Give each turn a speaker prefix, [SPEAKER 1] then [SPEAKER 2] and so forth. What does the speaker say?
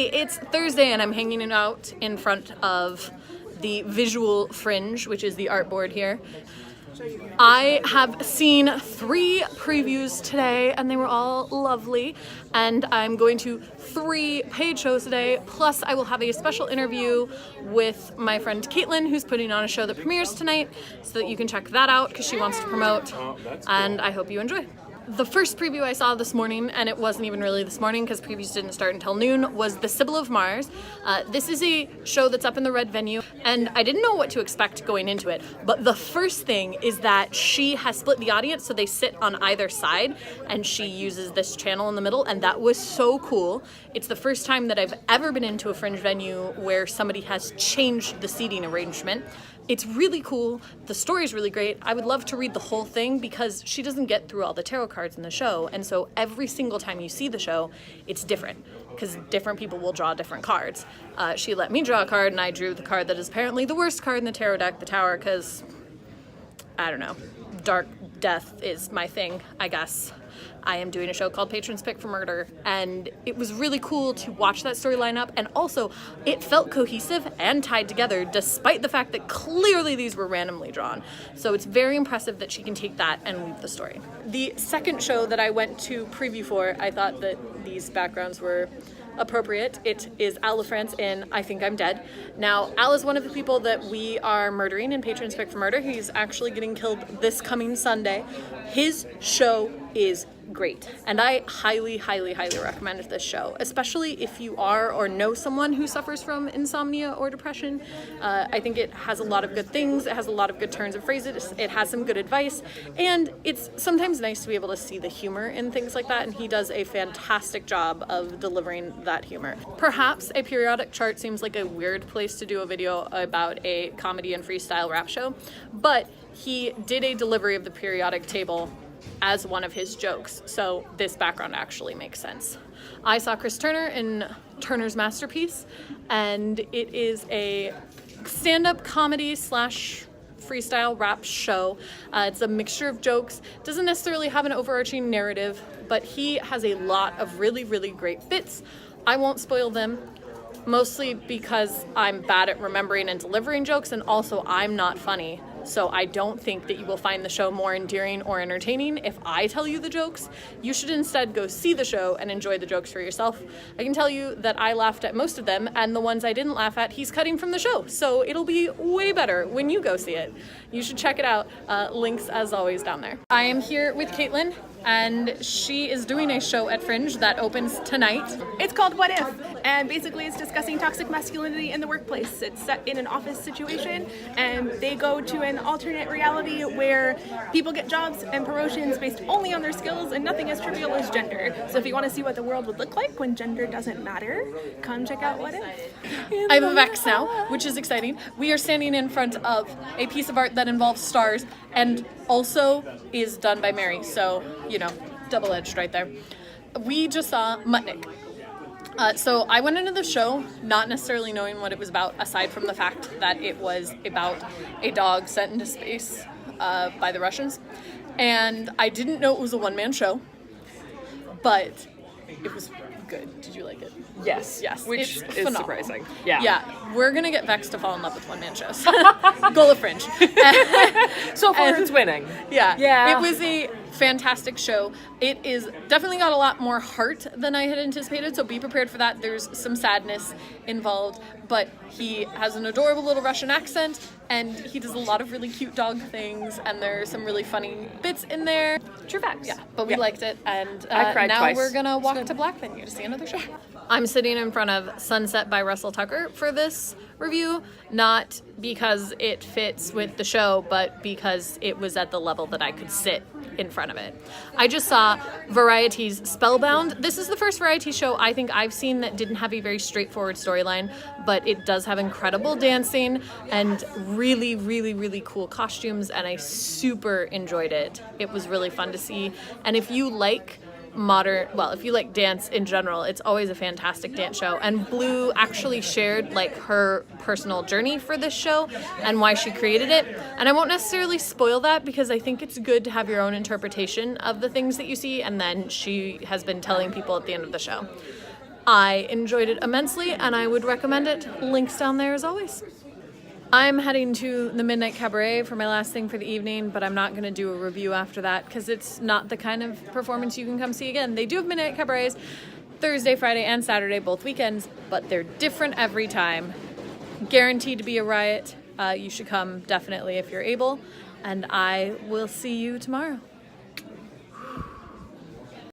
[SPEAKER 1] Hey, it's Thursday and I'm hanging out in front of the visual Fringe, which is the art board here. I have seen 3 previews today and they were all lovely, and I'm going to 3 paid shows today, plus I will have a special interview with my friend Caitlin, who's putting on a show that premieres tonight, so that you can check that out because she wants to promote, and I hope you enjoy. The first preview I saw this morning, and it wasn't even really this morning because previews didn't start until noon, was The Sibyl of Mars. This is a show that's up in the Red venue, and I didn't know what to expect going into it, but the first thing is that she has split the audience so they sit on either side, and she uses this channel in the middle, and that was so cool. It's the first time that I've ever been into a Fringe venue where somebody has changed the seating arrangement. It's really cool. The story's really great. I would love to read the whole thing because she doesn't get through all the tarot cards in the show, and so every single time you see the show, it's different because different people will draw different cards. She let me draw a card, and I drew the card that is apparently the worst card in the tarot deck, the Tower, because, I don't know, dark death is my thing, I guess. I am doing a show called Patrons Pick for Murder, and it was really cool to watch that story line up, and also it felt cohesive and tied together despite the fact that clearly these were randomly drawn. So it's very impressive that she can take that and weave the story. The second show that I went to preview for, I thought that these backgrounds were appropriate. It is Al LaFrance in I Think I'm Dead. Now, Al is one of the people that we are murdering in Patrons Pick for Murder. He's actually getting killed this coming Sunday. His show is great, and I highly, highly, highly recommend this show, especially if you are or know someone who suffers from insomnia or depression. I think it has a lot of good things. It has a lot of good turns of phrases. It has some good advice, and it's sometimes nice to be able to see the humor in things like that, and he does a fantastic job of delivering that humor. Perhaps a periodic chart seems like a weird place to do a video about a comedy and freestyle rap show, but he did a delivery of the periodic table as one of his jokes, so this background actually makes sense. I saw Chris Turner in Turner's Masterpiece, and it is a stand-up comedy slash freestyle rap show. It's a mixture of jokes, doesn't necessarily have an overarching narrative, but he has a lot of really, really great bits. I won't spoil them, mostly because I'm bad at remembering and delivering jokes, and also I'm not funny. So I don't think that you will find the show more endearing or entertaining if I tell you the jokes. You should instead go see the show and enjoy the jokes for yourself. I can tell you that I laughed at most of them, and the ones I didn't laugh at, he's cutting from the show. So it'll be way better when you go see it. You should check it out. Links, as always, down there. I am here with Caitlin, and she is doing a show at Fringe that opens tonight.
[SPEAKER 2] It's called What If, and basically it's discussing toxic masculinity in the workplace. It's set in an office situation, and they go to an alternate reality where people get jobs and promotions based only on their skills and nothing as trivial as gender. So if you want to see what the world would look like when gender doesn't matter, come check out What If.
[SPEAKER 1] I have a Vex now, which is exciting. We are standing in front of a piece of art that involves stars and also is done by Mary, so, you know, double-edged right there. We just saw Mutnik. So I went into the show not necessarily knowing what it was about, aside from the fact that it was about a dog sent into space by the Russians. And I didn't know it was a one-man show, but it was good. Did you like it?
[SPEAKER 3] Yes. Which
[SPEAKER 1] it's
[SPEAKER 3] is
[SPEAKER 1] phenomenal.
[SPEAKER 3] surprising. Yeah.
[SPEAKER 1] Yeah, we're gonna get Vex to fall in love with one-man shows. Goal of Fringe.
[SPEAKER 3] So far it's winning.
[SPEAKER 1] Yeah. It was a fantastic show. It is definitely got a lot more heart than I had anticipated, so be prepared for that. There's some sadness involved, but he has an adorable little Russian accent, and he does a lot of really cute dog things, and there are some really funny bits in there.
[SPEAKER 3] True facts.
[SPEAKER 1] Yeah, but we liked it, and
[SPEAKER 3] I cried
[SPEAKER 1] now
[SPEAKER 3] twice.
[SPEAKER 1] we're gonna walk to Black Venue to see another show. I'm sitting in front of Sunset by Russell Tucker for this review, not because it fits with the show, but because it was at the level that I could sit in front of it. I just saw Variety's Spellbound. This is the first Variety show I think I've seen that didn't have a very straightforward storyline, but it does have incredible dancing and really, really, really cool costumes, and I super enjoyed it. It was really fun to see, and if you like if you like dance in general, it's always a fantastic dance show. And Blue actually shared like her personal journey for this show and why she created it. And I won't necessarily spoil that because I think it's good to have your own interpretation of the things that you see, and then she has been telling people at the end of the show. I enjoyed it immensely and I would recommend it. Links down there as always. I'm heading to the Midnight Cabaret for my last thing for the evening, but I'm not going to do a review after that because it's not the kind of performance you can come see again. They do have Midnight Cabarets Thursday, Friday, and Saturday, both weekends, but they're different every time. Guaranteed to be a riot. You should come definitely if you're able, and I will see you tomorrow.